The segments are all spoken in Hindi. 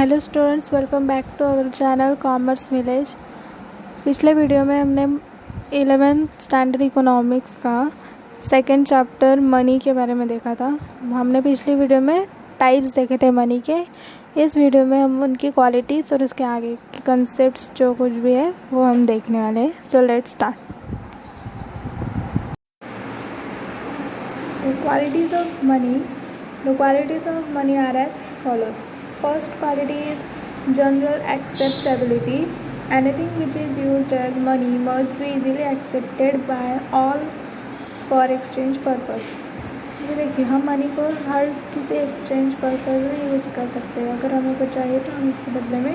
Hello students, welcome back to our channel commerce village. पिछले वीडियो में हमने 11th स्टैंडर्ड इकोनॉमिक्स का सेकंड चैप्टर मनी के बारे में देखा था। हमने पिछली वीडियो में टाइप्स देखे थे मनी के। इस वीडियो में हम उनकी क्वालिटीज़ और उसके आगे के कंसेप्ट्स जो कुछ भी है वो हम देखने वाले हैं। So let's start. Qualities of money. The qualities of money are as follows. First quality is general acceptability. Anything which is used as money must be easily accepted by all for exchange purpose. ये देखिए, हम मनी को हर किसी एक्सचेंज पर्पज में यूज़ कर सकते हैं। अगर हमें कुछ चाहिए तो हम इसके बदले में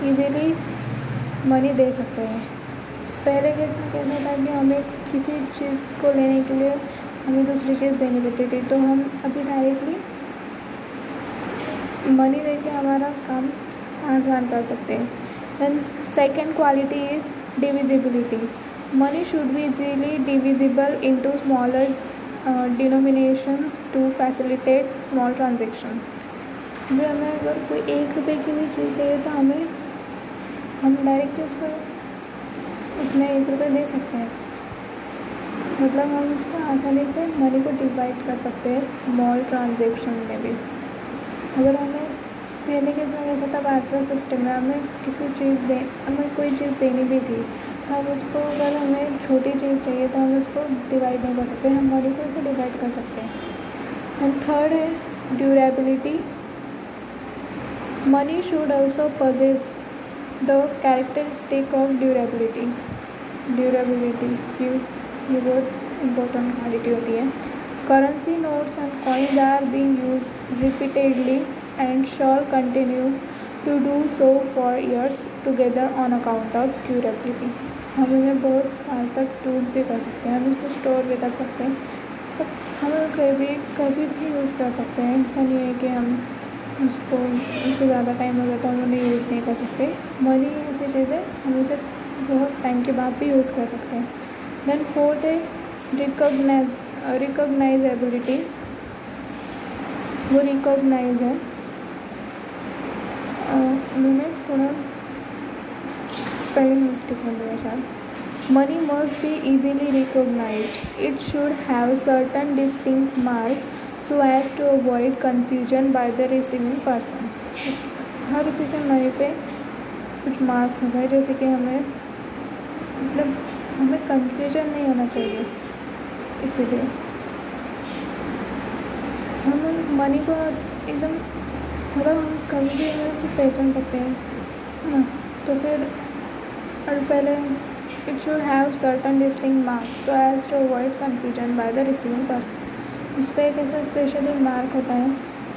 इजीली मनी दे सकते हैं। पहले केस में कैसा था कि हमें किसी चीज़ को लेने के लिए हमें दूसरी चीज़ देनी पड़ती थी, तो हम अभी डायरेक्टली मनी देके हमारा काम आसान कर सकते हैं। Then second quality is divisibility. Money should be easily divisible into smaller denominations to facilitate small transaction. जो हमें अगर कोई 1 रुपये की भी चीज़ चाहिए तो हम डायरेक्टली उसको उतने 1 रुपये दे सकते हैं। मतलब हम इसको आसानी से मनी को डिवाइड कर सकते हैं स्मॉल ट्रांजेक्शन में भी। अगर हमें पहले के इसमें कैसा था, बार्टर सिस्टम में हमें कोई चीज़ देनी भी थी तो हम उसको, अगर हमें छोटी चीज़ चाहिए तो हम उसको डिवाइड नहीं कर सकते, हम मनी को इसे डिवाइड कर सकते हैं। एंड थर्ड है durability. Money should also possess the characteristic of durability. Durability की ये बहुत इम्पोर्टेंट क्वालिटी होती है। Currency notes and coins are being used repeatedly and shall continue to do so for years together on account of durability. हम इन्हें बहुत साल तक यूज़ भी कर सकते हैं, हम इसको स्टोर भी कर सकते हैं, बट हम कभी भी यूज़ कर सकते हैं। ऐसा नहीं है कि हम उसको ज़्यादा टाइम हो गया तो हम उन्हें यूज़ नहीं कर सकते। मनी ऐसी चीज़ है, हम उसे बहुत टाइम के बाद भी यूज़ कर सकते हैं। देन फोर्थ है रिकॉग्नाइजेबिलिटी। वो रिकॉग्नाइज है, उन्होंने थोड़ा स्पेलिंग मिस्टेक हो गया शायद। Money must be easily recognized. It should have certain distinct mark so as to avoid confusion by the receiving person. हर रिप्रेजेंट मनी पे कुछ मार्क्स होते हैं, जैसे कि हमें कन्फ्यूजन नहीं होना चाहिए, इसीलिए हम मनी को एकदम हम कभी भी उसे पहचान सकते हैं, है ना। तो फिर और पहले it should have certain distinct marks so as to avoid confusion by the receiving person. उस पर एक ऐसा स्पेशली मार्क होता है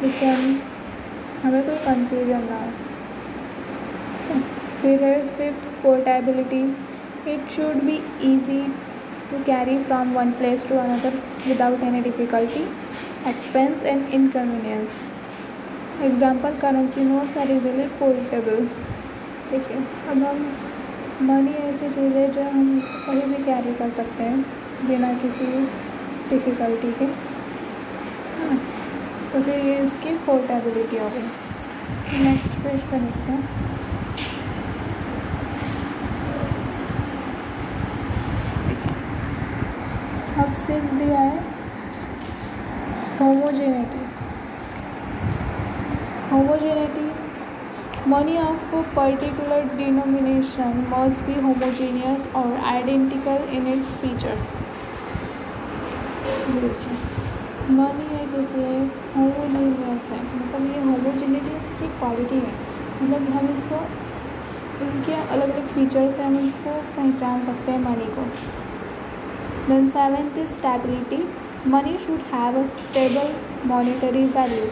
जिससे हमें कोई कन्फ्यूजन ना हो। फिर है fifth portability. It should be easy to carry from one place to another without any difficulty, expense and inconvenience. Example, currency notes are easily portable. देखिए, अब हम मनी ऐसी चीज़ है जो हम कहीं भी कैरी कर सकते हैं बिना किसी डिफ़िकल्टी के, तो फिर ये इसकी पोर्टेबिलिटी हो गई। नेक्स्ट पेज पर देखते हैं। अब 6 दिया है homogeneity. Money of particular denomination must be homogeneous और आइडेंटिकल इन इट्स फीचर्स। देखिए, मनी है जैसे होमोजेनियस है, मतलब ये होमोजेनिटी इसकी क्वालिटी है, मतलब हम इसको इनके अलग अलग फीचर्स से हम इसको पहचान सकते हैं मनी को। Then seventh is stability. Money should have a stable monetary value.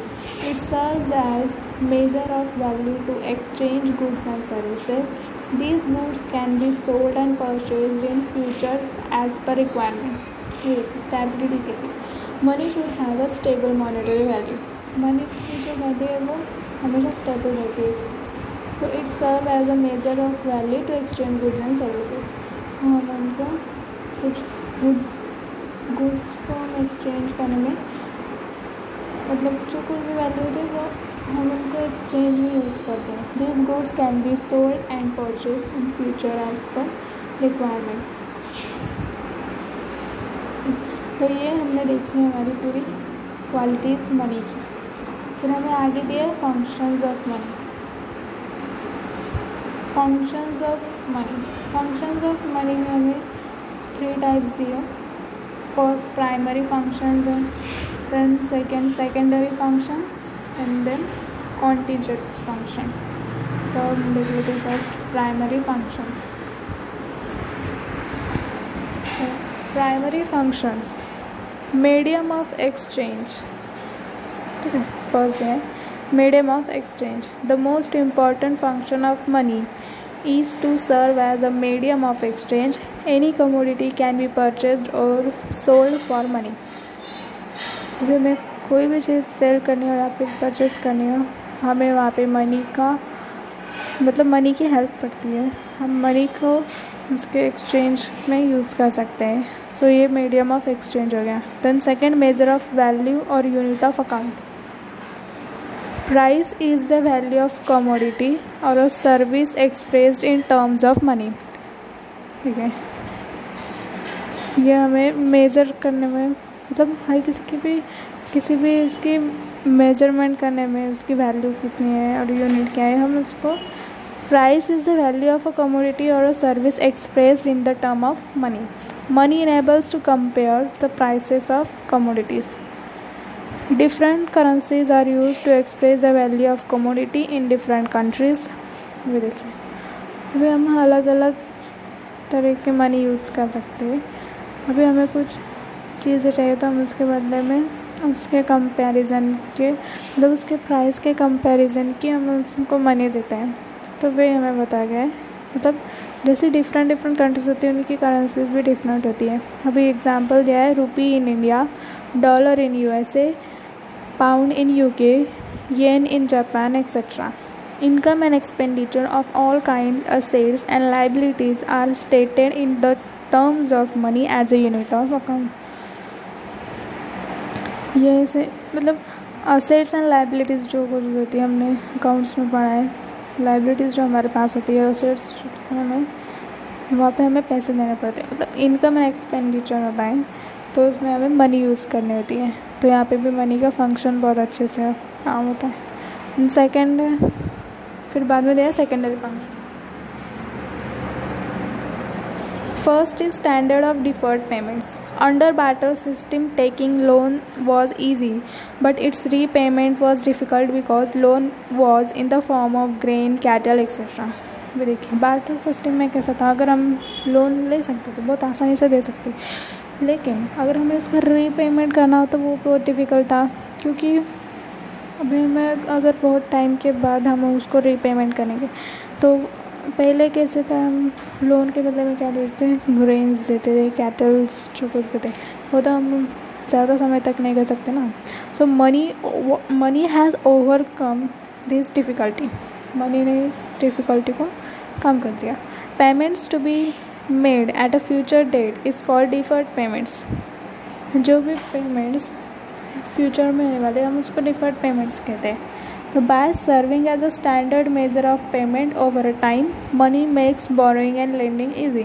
It serves as measure of value to exchange goods and services. These goods can be sold and purchased in future as per requirement. Stability कैसे? Money should have a stable monetary value. Money की जो वैल्यू है वो हमेशा स्टेबल होती है. So it serves as a measure of value to exchange goods and services. हम उनको कुछ गुड्स को हम एक्सचेंज करने में, मतलब जो कोई भी वैल्यू होती है वो हम उनको एक्सचेंज में यूज़ करते हैं. These goods can be sold and purchased in future as per requirement. तो ये हमने देखी है हमारी पूरी क्वालिटीज़ मनी की. फिर हमें आगे दिया है functions of money. Functions of money. Functions of money में हमें 3 टाइप्स दिए. फर्स्ट प्राइमरी फंक्शंस है, then second secondary function and then contingent function. तो हम देख लेते हैं first primary functions. Primary functions medium of exchange. ठीक है, फर्स्ट है medium of exchange. The most important function of money is to serve as a medium of exchange. Any commodity can be purchased or sold for money. अभी हमें कोई भी चीज़ सेल करनी हो या फिर परचेज करनी हो, हमें वहाँ पे मनी का मतलब मनी की हेल्प पड़ती है. हम मनी को उसके एक्सचेंज में यूज़ कर सकते हैं. सो ये मीडियम ऑफ एक्सचेंज हो गया. Then second measure of value और unit of account. Price is the value of commodity or a service expressed in terms of money. ठीक है, ये हमें मेज़र करने में मतलब हर किसी भी इसकी मेज़रमेंट करने में उसकी वैल्यू कितनी है और यूनिट क्या है, हम उसको price is the value of a commodity और a service expressed in the term of money. Money enables to compare the prices of commodities. Different currencies are used to express the value of commodity in different countries. ये देखिए, अभी हम अलग अलग तरह के मनी यूज़ कर सकते हैं. अभी हमें कुछ चीज़ें चाहिए तो हम उसके बदले में उसके कंपैरिजन के मतलब उसके प्राइस के कंपैरिजन की हम उसको मनी देते हैं. तो वे हमें बताया गया है. मतलब जैसे डिफरेंट कंट्रीज होती है उनकी करेंसीज भी डिफरेंट होती है. अभी एग्जांपल दिया है rupee in India, dollar in USA, pound in UK, yen in Japan, etc. Income and expenditure of all kinds, assets and liabilities are stated in the terms of money as a unit of account. ये ऐसे मतलब assets and liabilities जो कुछ होती है हमने अकाउंट्स में पढ़ा है. liabilities जो हमारे पास होती है, assets हमें वहाँ पे हमें पैसे देने पड़ते हैं. मतलब इनकम एंड एक्सपेंडिचर होता है तो उसमें हमें मनी यूज़ करनी होती है. तो यहाँ पे भी मनी का फंक्शन बहुत अच्छे से काम होता है. सेकेंड फिर बाद में दिया secondary function. First is standard of deferred payments. Under barter system taking loan was easy but it's repayment was difficult because loan was in the form of grain, cattle etcetera. भी देखिए बार्टर सिस्टम में कैसा था, अगर हम लोन ले सकते थे बहुत आसानी से दे सकते, लेकिन अगर हमें उसका रीपेमेंट करना हो तो वो बहुत डिफ़िकल्ट था. क्योंकि अभी हमें अगर बहुत टाइम के बाद हम उसको रीपेमेंट करेंगे तो पहले कैसे था, हम लोन के बदले में क्या देते हैं, ग्रेन्स देते थे, कैटल्स जो कुछ भी थे, वो तो हम ज़्यादा समय तक नहीं कर सकते ना. So money has overcome this difficulty. Money ने इस डिफ़िकल्टी को कम कर दिया. Payments to be made at a future date is called deferred payments. जो भी पेमेंट्स फ्यूचर में होने वाले हम उसको डिफर्ड पेमेंट्स कहते हैं. So by serving as a standard measure of payment over a time money makes borrowing and lending easy.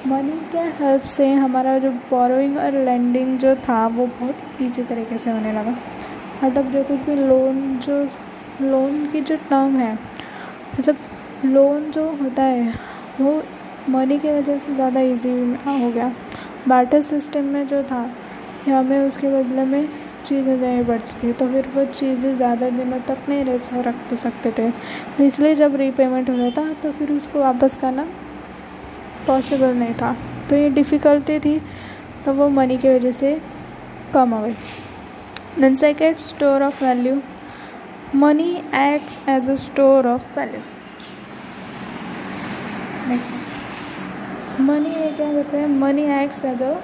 Money के हेल्प से हमारा जो बोरोइंग और लेंडिंग जो था वो बहुत ईजी तरीके से होने लगा. मतलब जो कुछ भी लोन की जो टर्म है, मतलब लोन जो होता है वो मनी की वजह से ज़्यादा इजी हो गया. बार्टर सिस्टम में जो था हमें उसके बदले में चीज़ें देनी पड़ती थी तो फिर वो चीज़ें ज़्यादा दिनों तक नहीं रख सकते थे. इसलिए जब रीपेमेंट हो रहा था तो फिर उसको वापस करना पॉसिबल नहीं था. तो ये डिफ़िकल्टी थी तो वो मनी की वजह से कम हो गई. Then second store of value. Money acts as a store of value. Money ये क्या होता है, money acts as a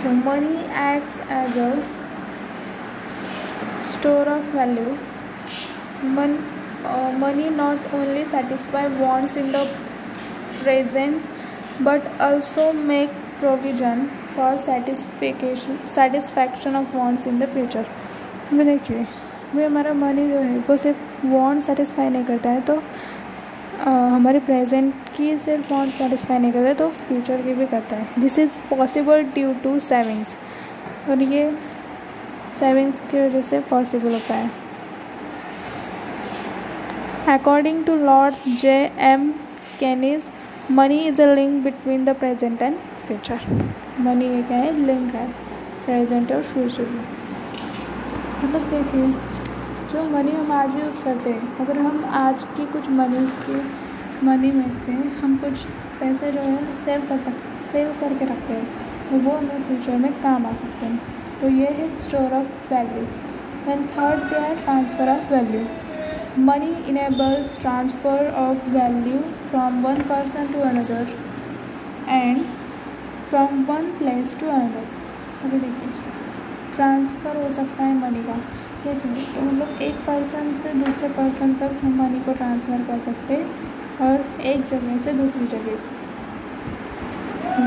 So money acts as a store of value. Money not only satisfy wants in the present but also make provision for satisfaction of wants in the future. अभी देखिए, भाई हमारा मनी जो है वो सिर्फ वांट सेटिस्फाई नहीं करता है, तो हमारे प्रेजेंट की सिर्फ वांट सेटिस्फाई नहीं करता है, तो फ्यूचर की भी करता है। This is possible due to savings, और ये सेविंग्स की वजह से पॉसिबल होता है। According to lord J.M. Keynes, money is a link between the present and future. Money ये क्या है? लिंक है प्रेजेंट और फ्यूचर में। मतलब देखिए, जो मनी हम आज यूज़ करते हैं, अगर हम आज की कुछ मनी में से हम कुछ पैसे जो है सेव करके रखते हैं, तो वो हमें फ्यूचर में काम आ सकते हैं। तो ये है store of value. And third दे है transfer of value. Money enables transfer of value from one person to another and from one place to another. अभी देखिए, ट्रांसफ़र हो सकता है मनी का कैसे? तो मतलब एक पर्सन से दूसरे पर्सन तक हम मनी को ट्रांसफ़र कर सकते हैं, और एक जगह से दूसरी जगह।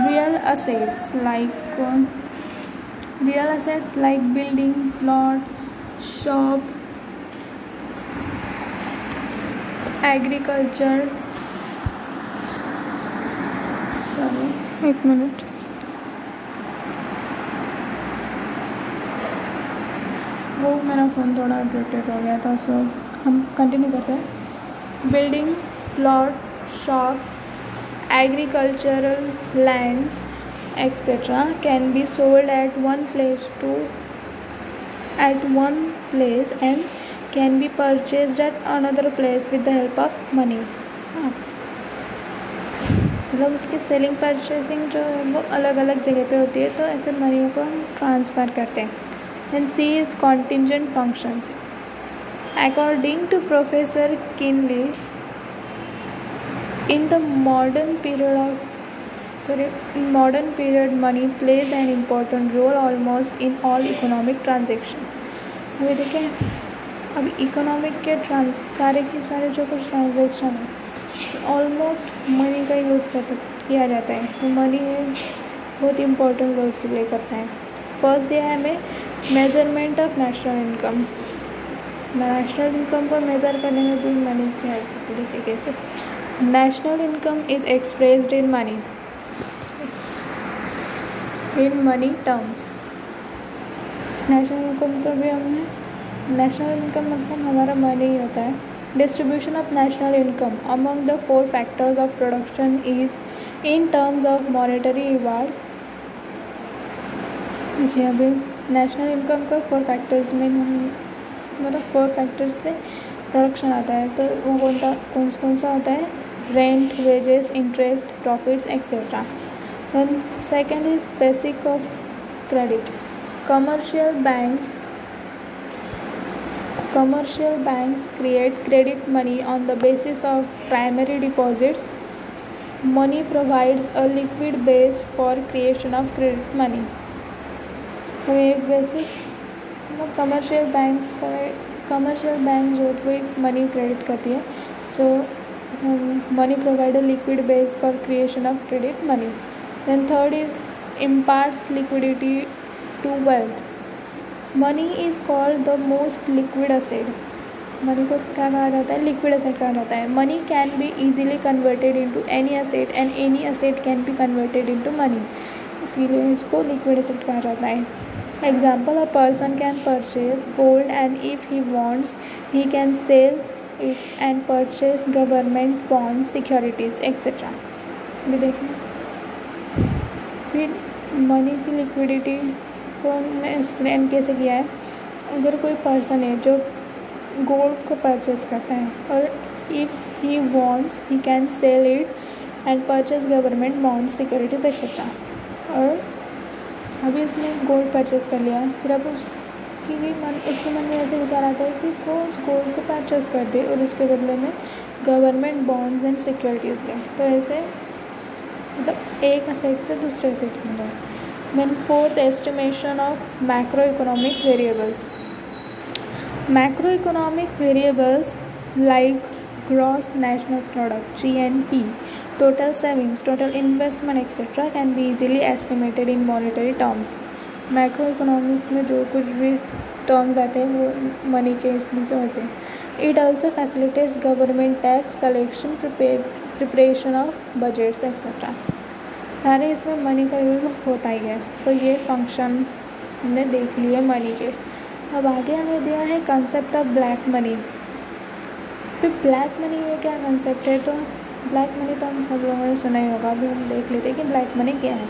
Real assets like building, plot, shop, agriculture, एक मिनट, वो मेरा फ़ोन थोड़ा अपडेटेड हो गया था, सो हम कंटिन्यू करते हैं। Building, plot, shop, agricultural lands, etc. can be sold at one place and can be purchased at another place with the help of money. मतलब उसकी सेलिंग परचेसिंग जो है वो अलग अलग जगह पे होती है, तो ऐसे मनी को हम ट्रांसफ़र करते हैं। And C is contingent functions. According to professor Kinley, in modern period money plays an important role almost in all economic transaction। अभी देखें, अब इकोनॉमिक के सारे जो कुछ ट्रांजेक्शन है ऑलमोस्ट मनी का यूज़ किया जाता है, तो मनी बहुत इंपॉर्टेंट रोल प्ले करता है। फर्स्ट दिया है हमें measurement of national income. National income को मेज़र करने में भी मनी की हेल्प होती है। देखिए कैसे। National income is expressed in money terms। National income को भी हमने, नेशनल इनकम मतलब हमारा मनी ही होता है। Distribution of national income among the 4 factors of production is in terms of monetary rewards. देखिए, अभी नेशनल इनकम का 4 फैक्टर्स में मतलब 4 फैक्टर्स से प्रोडक्शन आता है, तो वो कौन सा होता है? Rent, wages, interest, profits, etcetera. Then second is basic of credit. Commercial banks create credit money on the basis of primary deposits. Money provides a liquid base for creation of credit money. तो एक बेसिस मतलब कमर्शियल बैंक जो है मनी क्रेडिट करती है, so money provide a liquid base for creation of credit money. Then third is imparts liquidity to wealth. Money is called the most liquid asset. Money को क्या कहा जाता है? लिक्विड एसेट कहा जाता है। Money can be easily converted into any asset and any asset can be converted into money, इसीलिए इसको लिक्विड एसेट कहा जाता है। Example, a person can purchase gold and if he wants he can sell it and purchase government bonds, securities, etc. भी देखें, फिर मनी की लिक्विडिटी को हमने एक्सप्लेन कैसे किया है। अगर कोई पर्सन है जो गोल्ड को परचेज करता है और if he wants he can sell it and purchase government bonds, securities, etcetera. और अभी उसने गोल्ड परचेज़ कर लिया, फिर अब उसके मन में ऐसे विचार आता है कि वो उस गोल्ड को परचेज़ कर दे और उसके बदले में गवर्नमेंट बॉन्ड्स एंड सिक्योरिटीज़ लें, तो ऐसे मतलब एक असेट से दूसरे असेट्स में जाए। Then fourth, estimation of macro economic variables. Macroeconomic variables like gross national product GNP, total savings, total investment etc. can be easily estimated in monetary terms. Macro economics में जो कुछ भी टर्म्स आते हैं वो मनी के इसमें से होते हैं. It also facilitates government tax collection, preparation of budgets etcetera. सारे इसमें मनी का यूज़ होता ही है. तो ये फंक्शन हमने देख लिए मनी के. अब आगे हमें दिया है कंसेप्ट ऑफ ब्लैक मनी. फिर ब्लैक मनी ये क्या कंसेप्ट है. तो ब्लैक मनी तो हम सब लोगों ने सुना ही होगा. अभी हम देख लेते हैं कि ब्लैक मनी क्या है.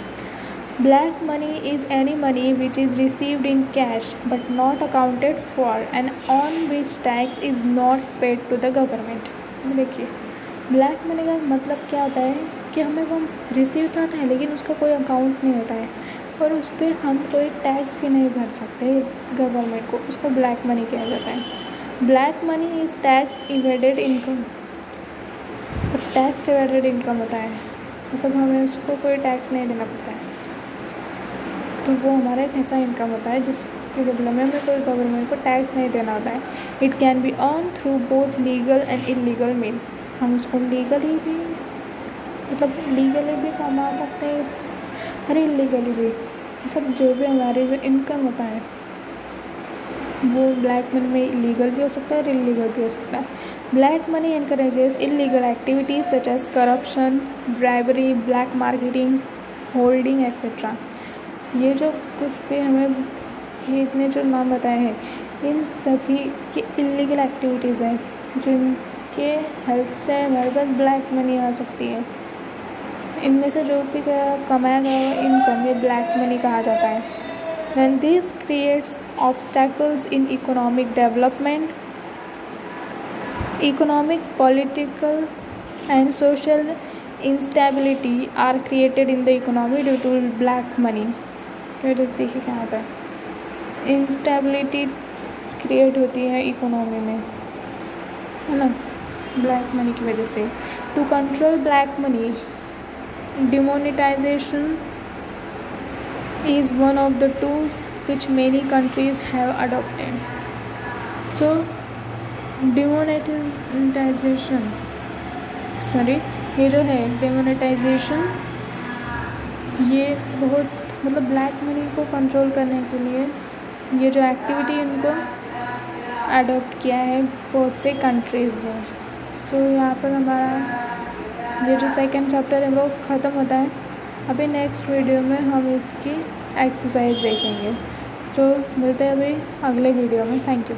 Black money is any money which is received in cash but not accounted for and on which tax is not paid to the government. देखिए ब्लैक मनी का मतलब क्या होता है कि हमें वो रिसीव तो आता है लेकिन उसका कोई अकाउंट नहीं होता है और उस पर हम कोई टैक्स भी नहीं भर सकते गवर्नमेंट को. उसको ब्लैक मनी कहा जाता है. Black money is tax evaded income. Tax evaded income होता है मतलब हमें उसको कोई टैक्स नहीं देना पड़ता है. तो वो हमारा एक ऐसा इनकम होता है जिसके बदले में हमें कोई गवर्नमेंट को टैक्स नहीं देना होता है. It can be earn through both legal and illegal means. हम उसको लीगली भी मतलब लीगली भी कमा सकते हैं और इलीगली भी. मतलब जो भी हमारे जो इनकम होता है वो ब्लैक मनी में लीगल भी हो सकता है और इलीगल भी हो सकता है. Black money encourages illegal activities such as corruption, bribery, black marketing, holding etcetera. ये जो कुछ भी हमें ये इतने जो नाम बताए हैं इन सभी की इलीगल एक्टिविटीज़ हैं जिनके हेल्प से हमारे पास ब्लैक मनी आ सकती है. इनमें से जो भी कमाया गया इनकम ये ब्लैक मनी कहा जाता है. Then this creates obstacles in economic development. Economic, political and social instability are created in the economy due to black money. देखिए क्या होता है. इंस्टेबिलिटी क्रिएट होती है इकोनॉमी में है ना ब्लैक मनी की वजह से. To control black money demonetization is one of the tools which many countries have adopted. So demonetization ये जो है demonetization ये बहुत मतलब ब्लैक मनी को कंट्रोल करने के लिए ये जो एक्टिविटी इनको अडॉप्ट किया है बहुत से कंट्रीज़ में. सो यहाँ पर हमारा ये जो सेकंड चैप्टर है वो ख़त्म होता है. अभी नेक्स्ट वीडियो में हम इसकी एक्सरसाइज देखेंगे. तो मिलते हैं अभी अगले वीडियो में. Thank you.